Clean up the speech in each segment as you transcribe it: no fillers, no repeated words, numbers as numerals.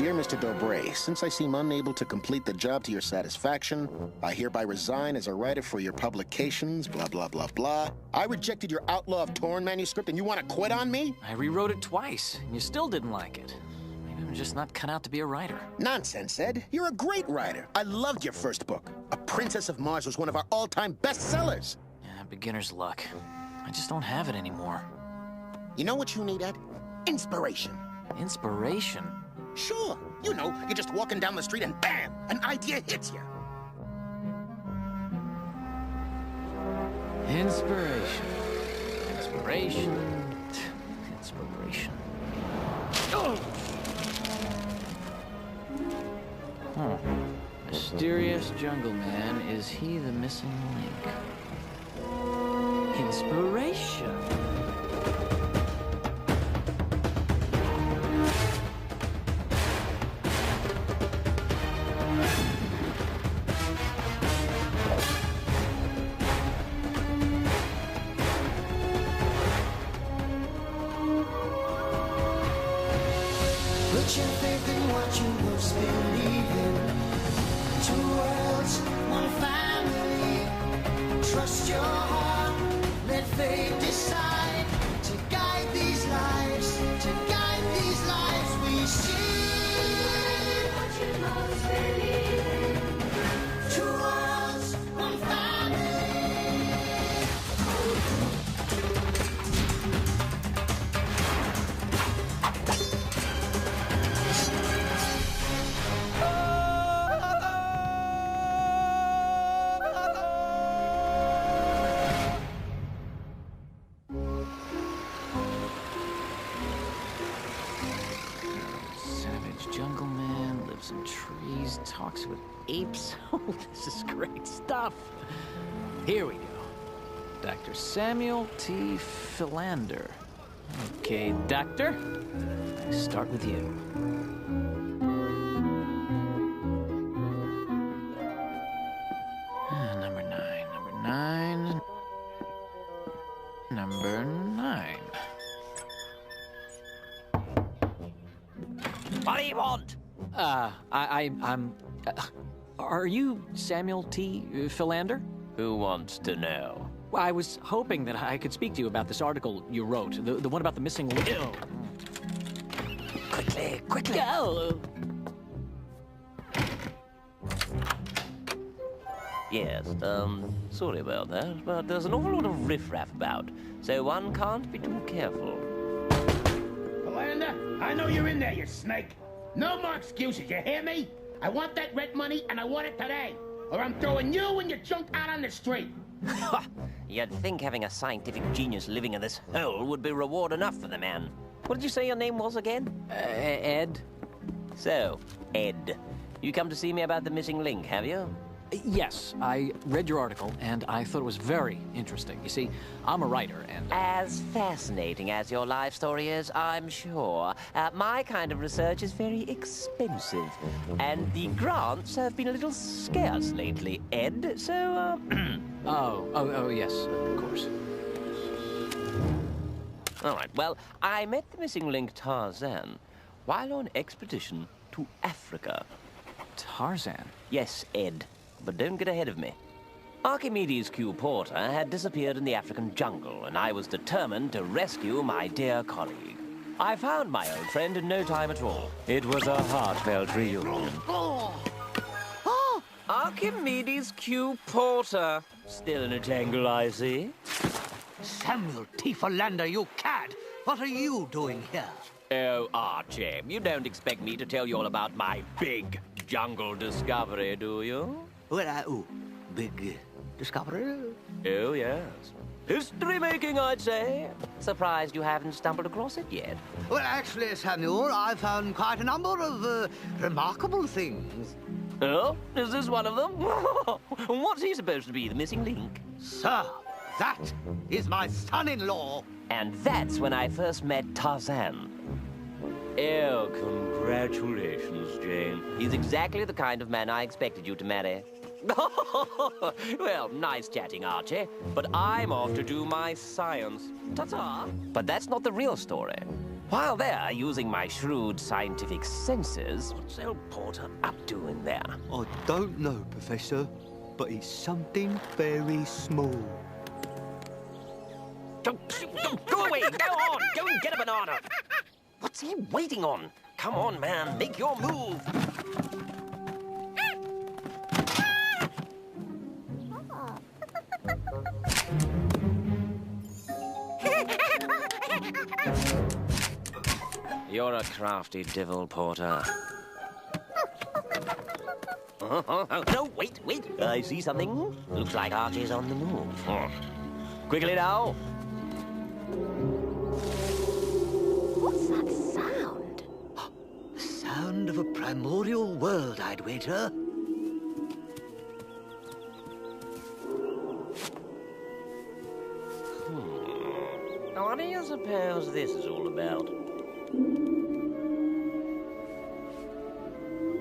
Dear Mr. Dobre, since I seem unable to complete the job to your satisfaction, I hereby resign as a writer for your publications, blah, blah, blah, blah. I rejected your Outlaw of Torn manuscript, and you want to quit on me? I rewrote it twice, and you still didn't like it. Maybe I'm just not cut out to be a writer. Nonsense, Ed. You're a great writer. I loved your first book. A Princess of Mars was one of our all-time bestsellers. Yeah, beginner's luck. I just don't have it anymore. You know what you need, Ed? Inspiration. Inspiration? Sure. You know, you're just walking down the street and bam! An idea hits you. Inspiration. Inspiration. Inspiration. Huh. Mysterious jungle man, is he the missing link? Inspiration. Put your faith in what you most believe in. Two worlds, one family. Trust your heart, let fate decide. To guide these lives, we see what you most believe in. Two worlds, one family. Jungle man, lives in trees, talks with apes. Oh, this is great stuff. Here we go. Dr. Samuel T. Philander. Okay, doctor. I start with you. Number nine. Number 9. What do you want? I'm... are you Samuel T. Philander? Who wants to know? Well, I was hoping that I could speak to you about this article you wrote, the one about the missing link. Quickly. Go! Yes, sorry about that, but there's an awful lot of riffraff about, so one can't be too careful. Philander, I know you're in there, you snake. No more excuses, you hear me? I want that rent money, and I want it today. Or I'm throwing you and your junk out on the street. You'd think having a scientific genius living in this hole would be reward enough for the man. What did you say your name was again? Ed? So, Ed, you come to see me about the missing link, have you? Yes, I read your article, and I thought it was very interesting. You see, I'm a writer, and... As fascinating as your life story is, I'm sure. My kind of research is very expensive, and the grants have been a little scarce lately, Ed, so, Oh, yes, of course. All right, well, I met the missing link Tarzan while on expedition to Africa. Tarzan? Yes, Ed. But don't get ahead of me. Archimedes Q. Porter had disappeared in the African jungle, and I was determined to rescue my dear colleague. I found my old friend in no time at all. It was a heartfelt reunion. Archimedes Q. Porter. Still in a tangle, I see. Samuel T. Philander, you cad! What are you doing here? Oh, Archie, you don't expect me to tell you all about my big jungle discovery, do you? Well, big discovery? Oh, yes. History-making, I'd say. Surprised you haven't stumbled across it yet. Well, actually, Samuel, I found quite a number of remarkable things. Oh, is this one of them? What's he supposed to be, the missing link? Sir, that is my son-in-law. And that's when I first met Tarzan. Oh, congratulations, Jane. He's exactly the kind of man I expected you to marry. Well, nice chatting, Archie, but I'm off to do my science. Ta-ta! But that's not the real story. While there, using my shrewd scientific senses, what's old Porter up to in there? I don't know, Professor, but it's something very small. Go away! Go on! Go and get a banana! What's he waiting on? Come on, man, make your move! You're a crafty devil, Porter. No, wait. I see something. Looks like Archie's on the move. Quickly now. What's that sound? The sound of a primordial world, I'd wager. What do you suppose this is all about?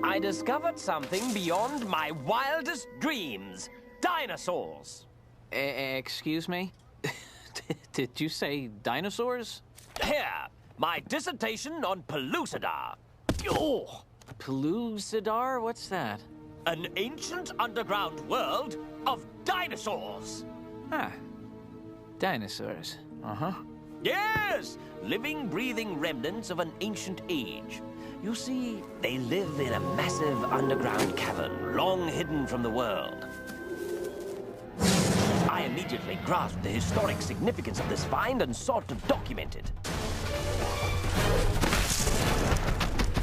I discovered something beyond my wildest dreams. Dinosaurs. Excuse me? Did you say dinosaurs? Here, my dissertation on Pellucidar. Oh, Pellucidar? What's that? An ancient underground world of dinosaurs. Ah, dinosaurs. Uh-huh. Yes! Living, breathing remnants of an ancient age. You see, they live in a massive underground cavern, long hidden from the world. I immediately grasped the historic significance of this find and sought to document it.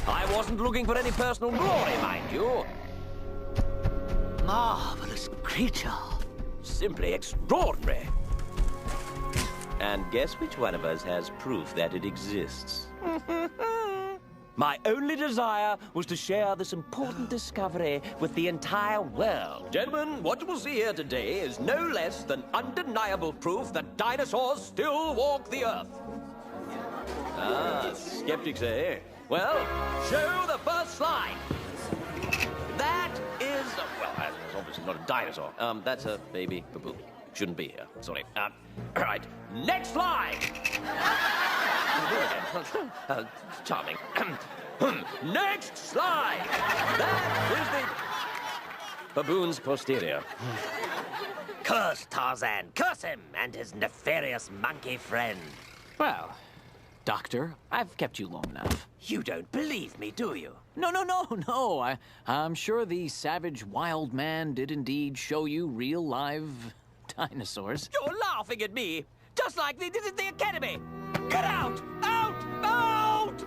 I wasn't looking for any personal glory, mind you. Marvelous creature. Simply extraordinary. And guess which one of us has proof that it exists? My only desire was to share this important discovery with the entire world. Gentlemen, what you will see here today is no less than undeniable proof that dinosaurs still walk the earth. Ah, skeptics, eh? Well, show the first slide. That is, well, that's obviously not a dinosaur. That's a baby baboon. Shouldn't be here. Sorry. All right. Next slide. Charming. Next slide. That is the baboon's posterior. Curse Tarzan. Curse him and his nefarious monkey friend. Well, Doctor, I've kept you long enough. You don't believe me, do you? No. I'm sure the savage wild man did indeed show you real live dinosaurs. You're laughing at me, just like they did at the academy. Get out! Out! Out!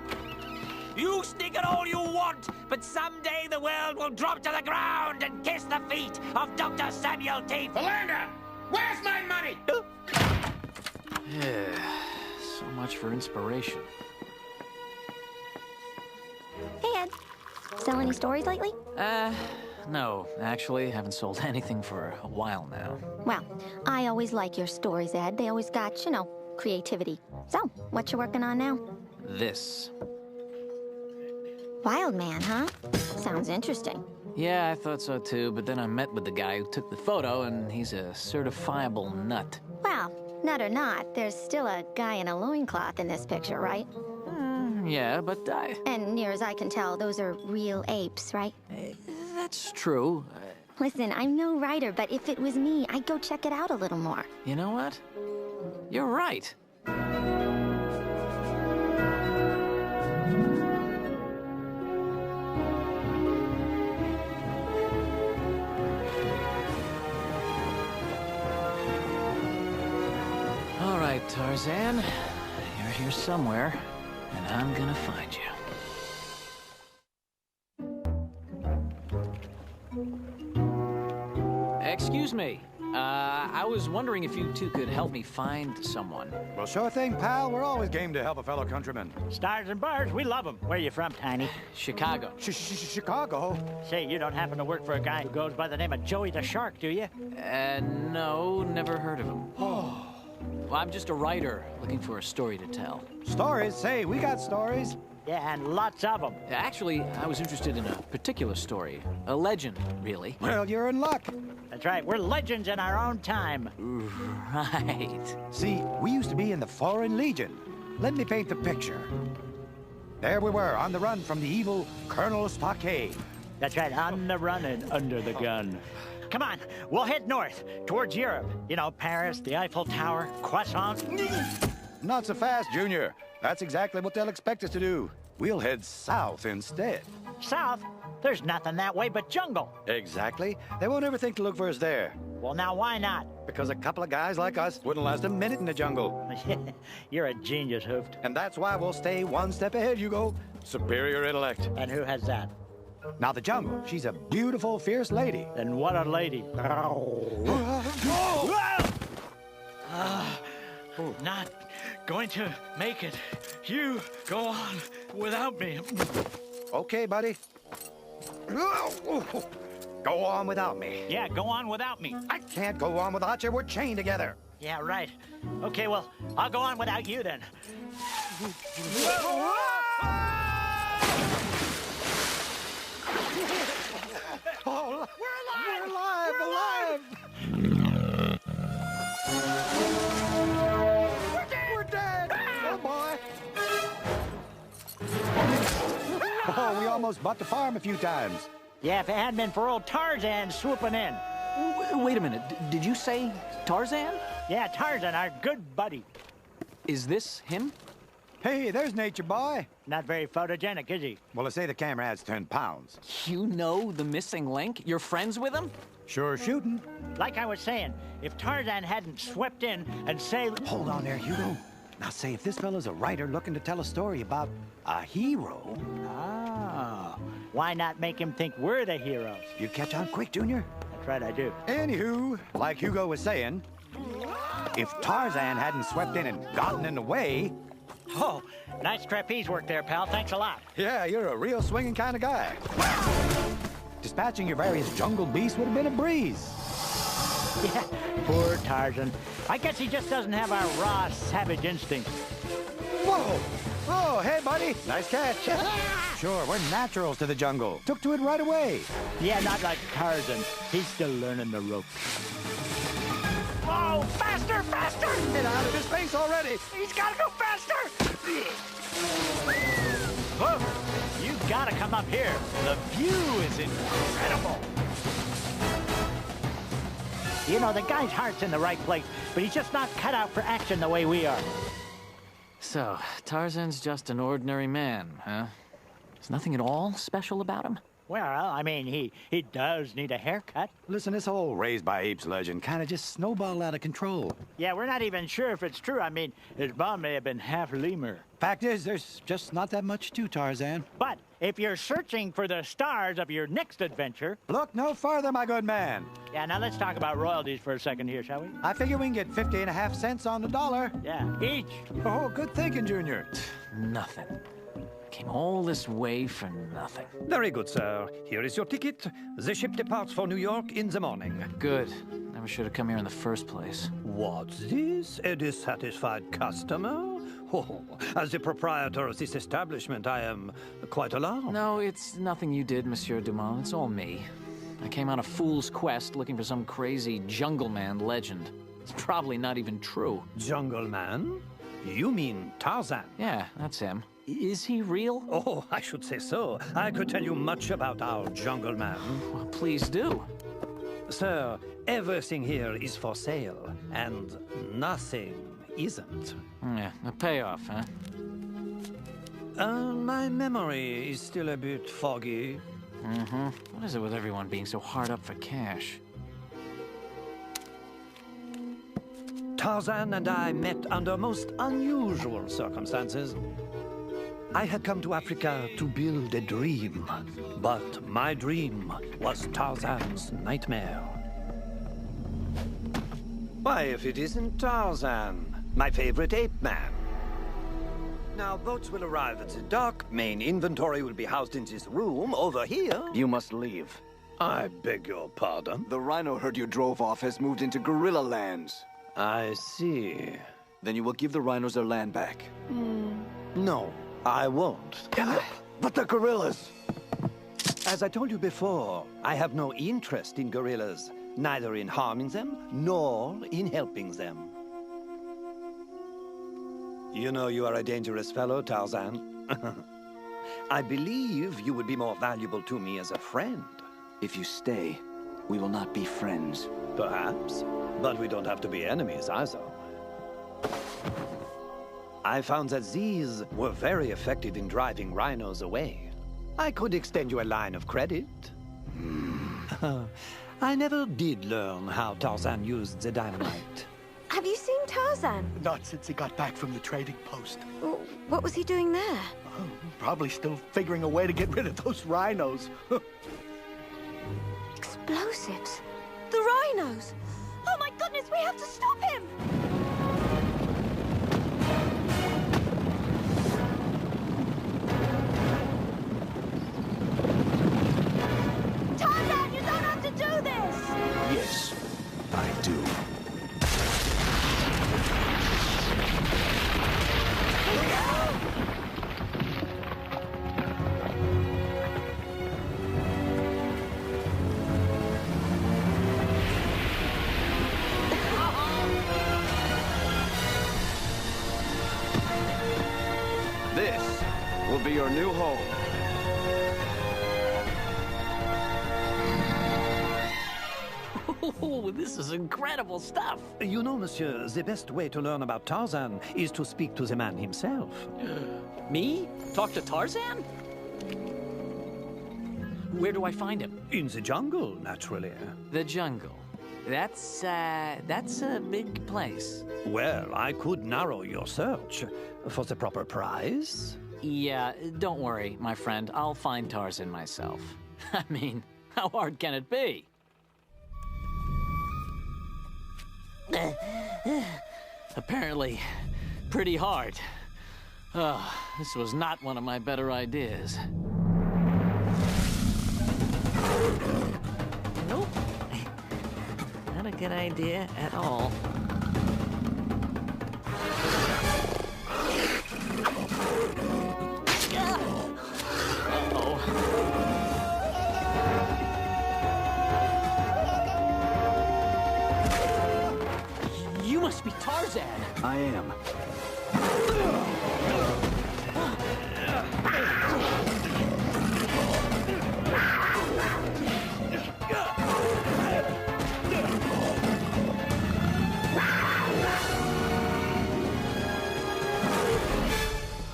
You sneak it all you want, but someday the world will drop to the ground and kiss the feet of Dr. Samuel T. Philander, where's my money? So much for inspiration. Hey, Ed. Sell any stories lately? No, actually, haven't sold anything for a while now. Well, I always like your stories, Ed. They always got, creativity. So, what you working on now? This. Wild man, huh? Sounds interesting. Yeah, I thought so too, but then I met with the guy who took the photo, and he's a certifiable nut. Well, nut or not, there's still a guy in a loincloth in this picture, right? Yeah, but And near as I can tell, those are real apes, right? That's true. Listen, I'm no writer, but if it was me, I'd go check it out a little more. You know what? You're right. All right, Tarzan. You're here somewhere, and I'm gonna find you. Excuse me. I was wondering if you two could help me find someone. Well, sure thing, pal. We're always game to help a fellow countryman. Stars and bars, we love them. Where you from, Tiny? Chicago. Chicago? Say, you don't happen to work for a guy who goes by the name of Joey the Shark, do you? No, never heard of him. Well, I'm just a writer looking for a story to tell. Stories? Say, we got stories. Yeah, and lots of them. Actually, I was interested in a particular story. A legend, really. Well, you're in luck. That's right, we're legends in our own time. Right. See, we used to be in the Foreign Legion. let me paint the picture. There we were, on the run from the evil Colonel Stockade. That's right, on the run and under the gun. Come on, we'll head north, towards Europe. You know, Paris, the Eiffel Tower, croissants. Not so fast, Junior. That's exactly what they'll expect us to do. We'll head south instead. South? There's nothing that way but jungle. Exactly. They won't ever think to look for us there. Well, now why not? Because a couple of guys like us wouldn't last a minute in the jungle. You're a genius, Hoofed. And that's why we'll stay one step ahead, Hugo. Superior intellect. And who has that? Now, the jungle, she's a beautiful, fierce lady. And what a lady. Not going to make it. You go on without me. Okay, buddy. Go on without me. Yeah, go on without me. I can't go on without you. We're chained together. Yeah, right. Okay, well, I'll go on without you then. Oh, we're alive! We're alive! We're dead! Oh, boy! Oh, we almost bought the farm a few times. Yeah, if it hadn't been for old Tarzan swooping in. Wait a minute. Did you say Tarzan? Yeah, Tarzan, our good buddy. Is this him? Hey, there's Nature Boy. Not very photogenic, is he? Well, I say the camera adds 10 pounds. You know the missing link? You're friends with him? Sure shooting. Like I was saying, if Tarzan hadn't swept in and saved... Hold on there, Hugo. Now, say, if this fella's a writer looking to tell a story about a hero... Ah, why not make him think we're the heroes? You catch on quick, Junior? That's right, I do. Anywho, like Hugo was saying, if Tarzan hadn't swept in and gotten in the way... Oh, nice trapeze work there, pal. Thanks a lot. Yeah, you're a real swinging kind of guy. Dispatching your various jungle beasts would have been a breeze. Yeah, poor Tarzan. I guess he just doesn't have our raw, savage instincts. Whoa! Oh, hey, buddy. Nice catch. Sure, we're naturals to the jungle. Took to it right away. Yeah, not like Tarzan. He's still learning the ropes. Whoa! Faster! Faster! Get out of his face already. He's gotta go faster! Whoa! You gotta come up here. The view is incredible. You know, the guy's heart's in the right place, but he's just not cut out for action the way we are. So, Tarzan's just an ordinary man, huh? There's nothing at all special about him? Well, I mean, he does need a haircut. Listen, this whole raised by apes legend kind of just snowballed out of control. Yeah, we're not even sure if it's true. I mean, his mom may have been half lemur. Fact is, there's just not that much to Tarzan. But if you're searching for the stars of your next adventure... Look no farther, my good man. Yeah, now let's talk about royalties for a second here, shall we? I figure we can get 50.5 cents on the dollar. Yeah, each. Oh, good thinking, Junior. Nothing. Came all this way for nothing. Very good, sir. Here is your ticket. The ship departs for New York in the morning. Good. Never should have come here in the first place. What's this? A dissatisfied customer? Oh, as the proprietor of this establishment, I am quite alarmed. No, it's nothing you did, Monsieur Dumont. It's all me. I came on a fool's quest looking for some crazy jungle man legend. It's probably not even true. Jungle man? You mean Tarzan? Yeah, that's him. Is he real? Oh, I should say so. I could tell you much about our jungle man. Well, please do. Sir, everything here is for sale, and nothing isn't. Yeah, a payoff, huh? My memory is still a bit foggy. Mm-hmm. What is it with everyone being so hard up for cash? Tarzan and I met under most unusual circumstances. I had come to Africa to build a dream, but my dream was Tarzan's nightmare. Why, if it isn't Tarzan, my favorite ape man. Now, boats will arrive at the dock. Main inventory will be housed in this room over here. You must leave. I beg your pardon? The rhino herd you drove off has moved into gorilla lands. I see. Then you will give the rhinos their land back. No, I won't. But the gorillas! As I told you before, I have no interest in gorillas, neither in harming them nor in helping them. You know you are a dangerous fellow, Tarzan. I believe you would be more valuable to me as a friend. If you stay, we will not be friends. Perhaps, but we don't have to be enemies either. I found that these were very effective in driving rhinos away. I could extend you a line of credit. I never did learn how Tarzan used the dynamite. Have you seen Tarzan? Not since he got back from the trading post. What was he doing there? Oh, probably still figuring a way to get rid of those rhinos. Explosives? The rhinos! Oh my goodness, we have to stop him! Tarzan, you don't have to do this! Yes, I do. This will be your new home. Oh, this is incredible stuff. You know, monsieur, the best way to learn about Tarzan is to speak to the man himself. Me? Talk to Tarzan? Where do I find him? In the jungle, naturally. The jungle. That's a big place. Well, I could narrow your search for the proper price. Yeah, don't worry, my friend. I'll find Tarzan myself. I mean, how hard can it be? Apparently, pretty hard. Oh, this was not one of my better ideas. Nope. Not a good idea at all. You must be Tarzan. I am.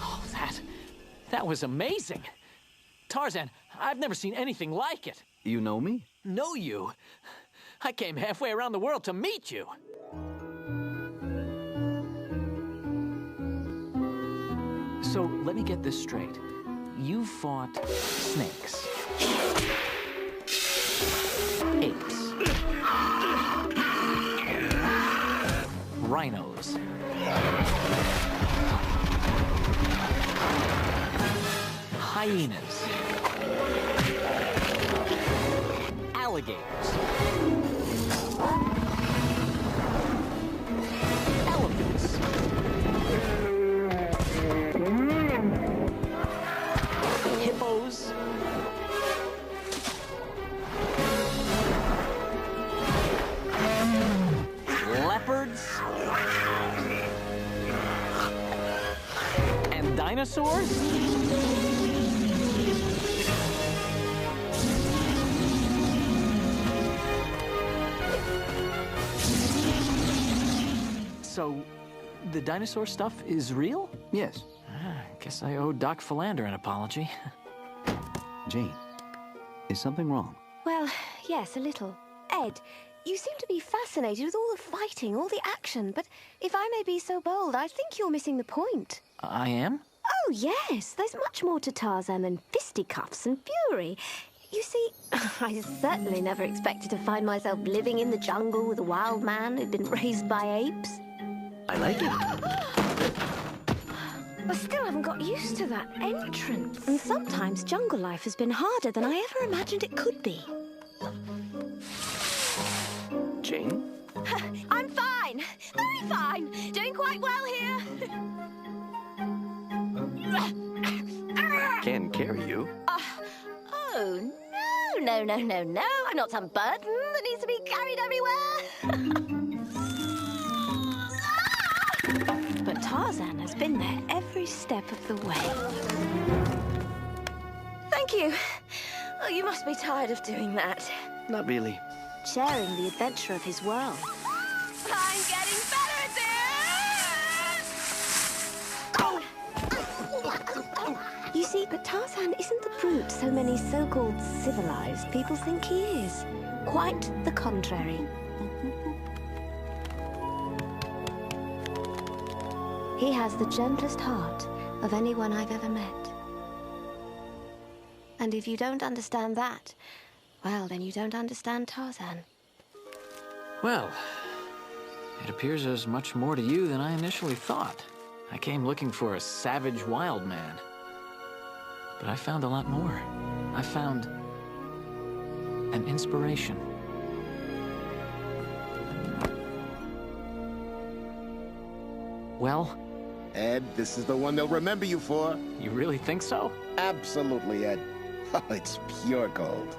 Oh, that was amazing. Tarzan, I've never seen anything like it. You know me? Know you? I came halfway around the world to meet you. So, let me get this straight. You fought snakes, apes, rhinos, hyenas, alligators, elephants, hippos, leopards, and dinosaurs? So, the dinosaur stuff is real? Yes. Guess I owe Doc Philander an apology. Jane, is something wrong? Well, yes, a little. Ed, you seem to be fascinated with all the fighting, all the action, but if I may be so bold, I think you're missing the point. I am? Oh, yes, there's much more to Tarzan than fisticuffs and fury. You see, I certainly never expected to find myself living in the jungle with a wild man who'd been raised by apes. I like it. I still haven't got used to that entrance. And sometimes jungle life has been harder than I ever imagined it could be. Jane? I'm fine. Very fine. Doing quite well here. Can carry you. Oh, no. I'm not some burden that needs to be carried everywhere. But Tarzan has been there every step of the way. Thank you. Oh, you must be tired of doing that. Not really. Sharing the adventure of his world. I'm getting better at this! You see, but Tarzan isn't the brute so many so-called civilized people think he is. Quite the contrary. He has the gentlest heart of anyone I've ever met. And if you don't understand that, well, then you don't understand Tarzan. Well, it appears there's much more to you than I initially thought. I came looking for a savage wild man. But I found a lot more. I found an inspiration. Well? Ed, this is the one they'll remember you for. You really think so? Absolutely, Ed. Oh, it's pure gold.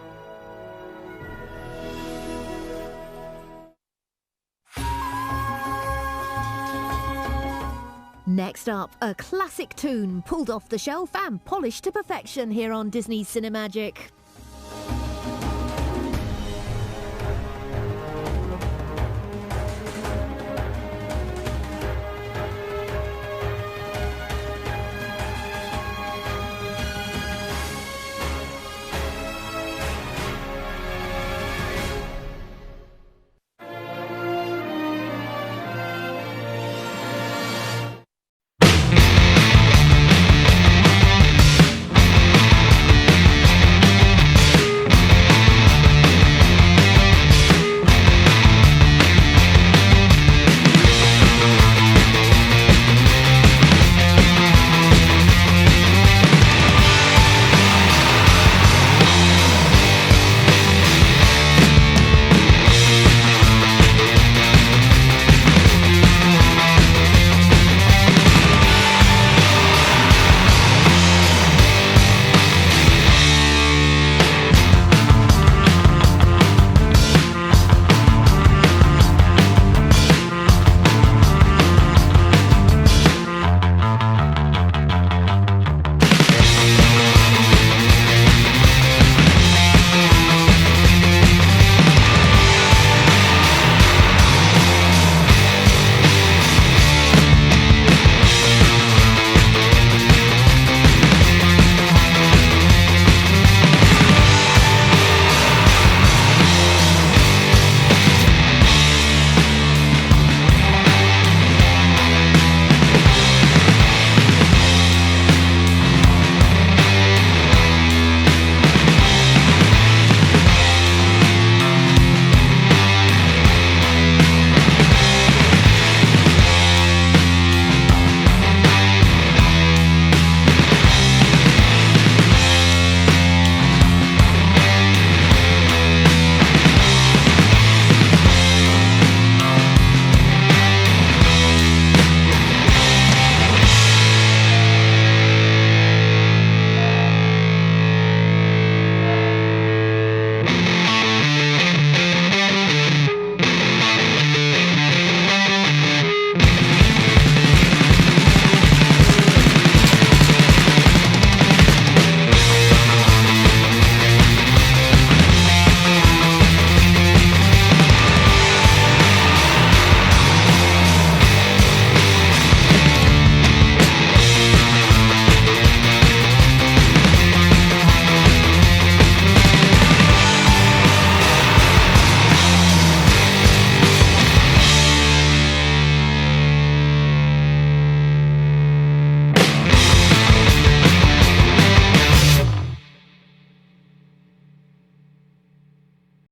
Next up, a classic tune pulled off the shelf and polished to perfection here on Disney Cinemagic.